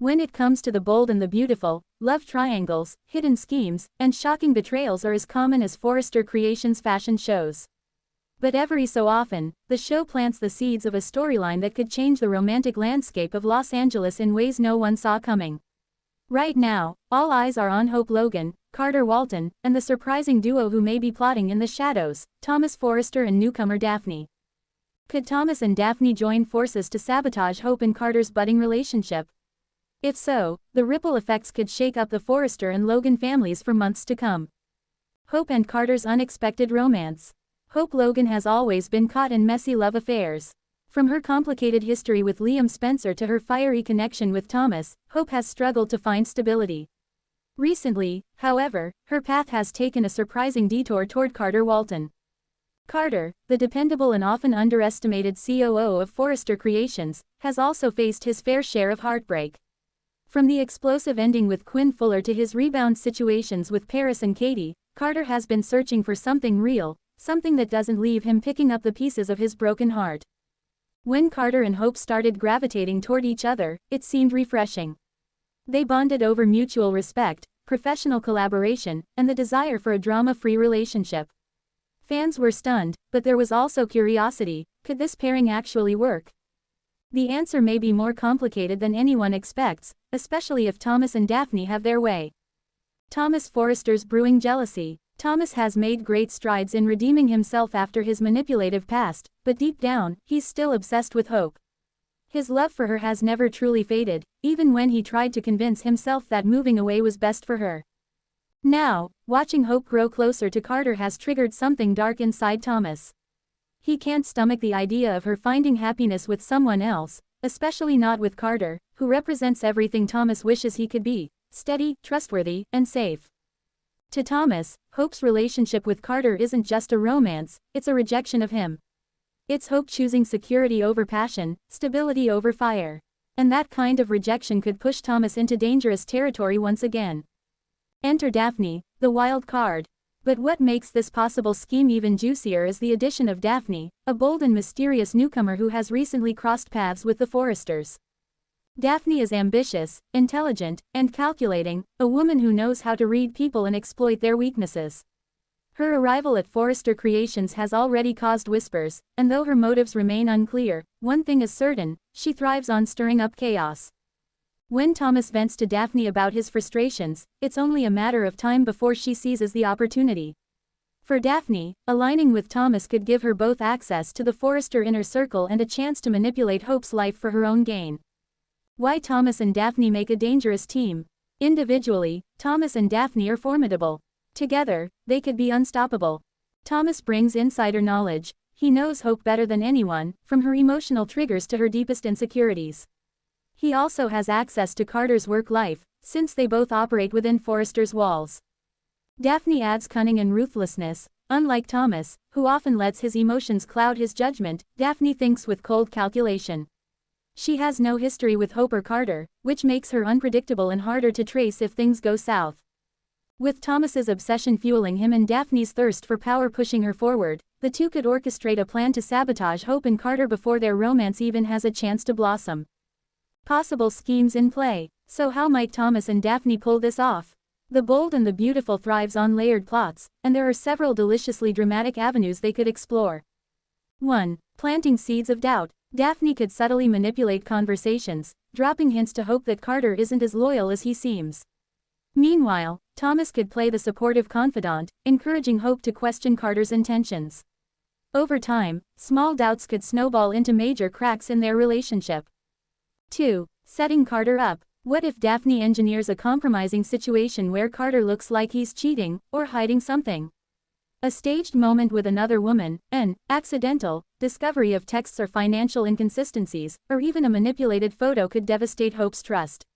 When it comes to the bold and the beautiful, love triangles, hidden schemes, and shocking betrayals are as common as Forrester Creations fashion shows. But every so often, the show plants the seeds of a storyline that could change the romantic landscape of Los Angeles in ways no one saw coming. Right now, all eyes are on Hope Logan, Carter Walton, and the surprising duo who may be plotting in the shadows, Thomas Forrester and newcomer Daphne. Could Thomas and Daphne join forces to sabotage Hope and Carter's budding relationship? If so, the ripple effects could shake up the Forrester and Logan families for months to come. Hope and Carter's unexpected romance. Hope Logan has always been caught in messy love affairs. From her complicated history with Liam Spencer to her fiery connection with Thomas, Hope has struggled to find stability. Recently, however, her path has taken a surprising detour toward Carter Walton. Carter, the dependable and often underestimated COO of Forrester Creations, has also faced his fair share of heartbreak. From the explosive ending with Quinn Fuller to his rebound situations with Paris and Katie, Carter has been searching for something real, something that doesn't leave him picking up the pieces of his broken heart. When Carter and Hope started gravitating toward each other, it seemed refreshing. They bonded over mutual respect, professional collaboration, and the desire for a drama-free relationship. Fans were stunned, but there was also curiosity. Could this pairing actually work? The answer may be more complicated than anyone expects, especially if Thomas and Daphne have their way. Thomas Forrester's brewing jealousy. Thomas has made great strides in redeeming himself after his manipulative past, but deep down, he's still obsessed with Hope. His love for her has never truly faded, even when he tried to convince himself that moving away was best for her. Now, watching Hope grow closer to Carter has triggered something dark inside Thomas. He can't stomach the idea of her finding happiness with someone else, especially not with Carter, who represents everything Thomas wishes he could be: steady, trustworthy, and safe. To Thomas, Hope's relationship with Carter isn't just a romance, it's a rejection of him. It's Hope choosing security over passion, stability over fire. And that kind of rejection could push Thomas into dangerous territory once again. Enter Daphne, the wild card. But what makes this possible scheme even juicier is the addition of Daphne, a bold and mysterious newcomer who has recently crossed paths with the Forresters. Daphne is ambitious, intelligent, and calculating, a woman who knows how to read people and exploit their weaknesses. Her arrival at Forrester Creations has already caused whispers, and though her motives remain unclear, one thing is certain: she thrives on stirring up chaos. When Thomas vents to Daphne about his frustrations, it's only a matter of time before she seizes the opportunity. For Daphne, aligning with Thomas could give her both access to the Forrester inner circle and a chance to manipulate Hope's life for her own gain. Why Thomas and Daphne make a dangerous team? Individually, Thomas and Daphne are formidable. Together, they could be unstoppable. Thomas brings insider knowledge. He knows Hope better than anyone, from her emotional triggers to her deepest insecurities. He also has access to Carter's work life, since they both operate within Forrester's walls. Daphne adds cunning and ruthlessness. Unlike Thomas, who often lets his emotions cloud his judgment, Daphne thinks with cold calculation. She has no history with Hope or Carter, which makes her unpredictable and harder to trace if things go south. With Thomas's obsession fueling him and Daphne's thirst for power pushing her forward, the two could orchestrate a plan to sabotage Hope and Carter before their romance even has a chance to blossom. Possible schemes in play. So how might Thomas and Daphne pull this off? The bold and the beautiful thrives on layered plots, and there are several deliciously dramatic avenues they could explore. 1. Planting seeds of doubt. Daphne could subtly manipulate conversations, dropping hints to Hope that Carter isn't as loyal as he seems. Meanwhile, Thomas could play the supportive confidant, encouraging Hope to question Carter's intentions. Over time, small doubts could snowball into major cracks in their relationship. 2. Setting Carter up. What if Daphne engineers a compromising situation where Carter looks like he's cheating, or hiding something? A staged moment with another woman, an accidental discovery of texts or financial inconsistencies, or even a manipulated photo could devastate Hope's trust.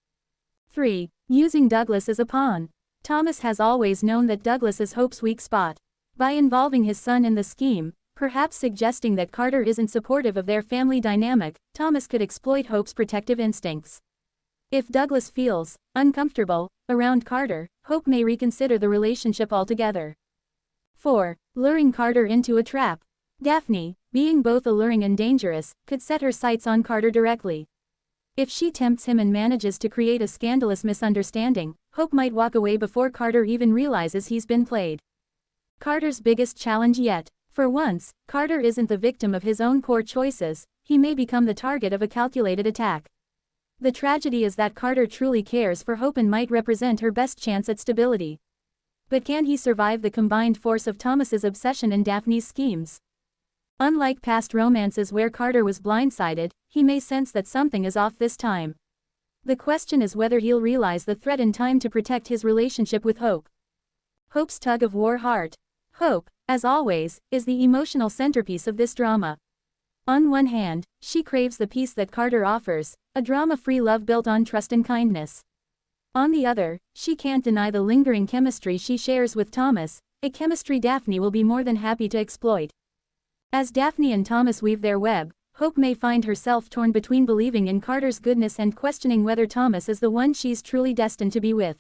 3. Using Douglas as a pawn. Thomas has always known that Douglas is Hope's weak spot. By involving his son in the scheme, perhaps suggesting that Carter isn't supportive of their family dynamic, Thomas could exploit Hope's protective instincts. If Douglas feels uncomfortable around Carter, Hope may reconsider the relationship altogether. 4. Luring Carter into a trap. Daphne, being both alluring and dangerous, could set her sights on Carter directly. If she tempts him and manages to create a scandalous misunderstanding, Hope might walk away before Carter even realizes he's been played. Carter's biggest challenge yet. For once, Carter isn't the victim of his own poor choices, he may become the target of a calculated attack. The tragedy is that Carter truly cares for Hope and might represent her best chance at stability. But can he survive the combined force of Thomas's obsession and Daphne's schemes? Unlike past romances where Carter was blindsided, he may sense that something is off this time. The question is whether he'll realize the threat in time to protect his relationship with Hope. Hope's tug-of-war heart. Hope, as always, is the emotional centerpiece of this drama. On one hand, she craves the peace that Carter offers, a drama-free love built on trust and kindness. On the other, she can't deny the lingering chemistry she shares with Thomas, a chemistry Daphne will be more than happy to exploit. As Daphne and Thomas weave their web, Hope may find herself torn between believing in Carter's goodness and questioning whether Thomas is the one she's truly destined to be with.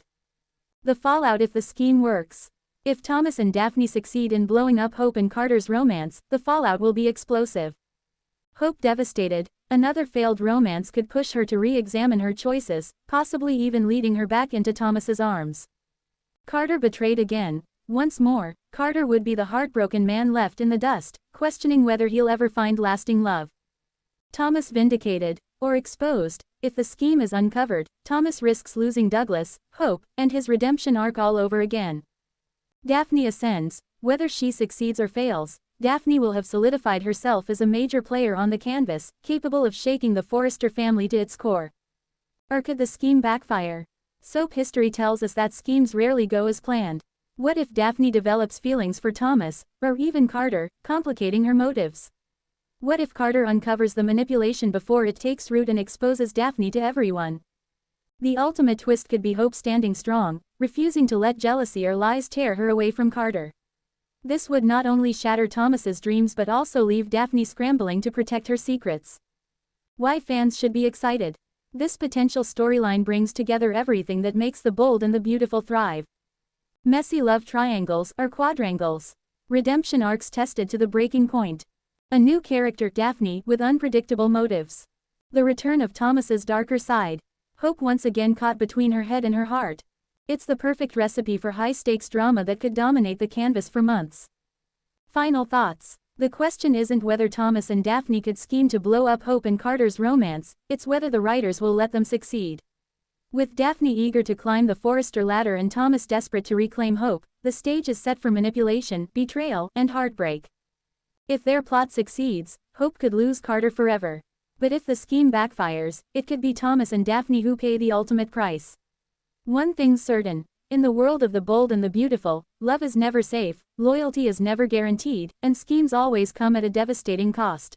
The fallout if the scheme works. If Thomas and Daphne succeed in blowing up Hope and Carter's romance, the fallout will be explosive. Hope devastated, another failed romance could push her to re-examine her choices, possibly even leading her back into Thomas's arms. Carter betrayed again. Once more, Carter would be the heartbroken man left in the dust, questioning whether he'll ever find lasting love. Thomas vindicated, or exposed. If the scheme is uncovered, Thomas risks losing Douglas, Hope, and his redemption arc all over again. Daphne ascends. Whether she succeeds or fails, Daphne will have solidified herself as a major player on the canvas, capable of shaking the Forrester family to its core. Or could the scheme backfire? Soap history tells us that schemes rarely go as planned. What if Daphne develops feelings for Thomas, or even Carter, complicating her motives? What if Carter uncovers the manipulation before it takes root and exposes Daphne to everyone? The ultimate twist could be Hope standing strong, refusing to let jealousy or lies tear her away from Carter. This would not only shatter Thomas's dreams but also leave Daphne scrambling to protect her secrets. Why fans should be excited? This potential storyline brings together everything that makes the bold and the beautiful thrive. Messy love triangles or quadrangles. Redemption arcs tested to the breaking point. A new character, Daphne, with unpredictable motives. The return of Thomas's darker side. Hope once again caught between her head and her heart. It's the perfect recipe for high-stakes drama that could dominate the canvas for months. Final thoughts. The question isn't whether Thomas and Daphne could scheme to blow up Hope and Carter's romance, it's whether the writers will let them succeed. With Daphne eager to climb the Forrester ladder and Thomas desperate to reclaim Hope, the stage is set for manipulation, betrayal, and heartbreak. If their plot succeeds, Hope could lose Carter forever. But if the scheme backfires, it could be Thomas and Daphne who pay the ultimate price. One thing's certain. In the world of the bold and the beautiful, love is never safe, loyalty is never guaranteed, and schemes always come at a devastating cost.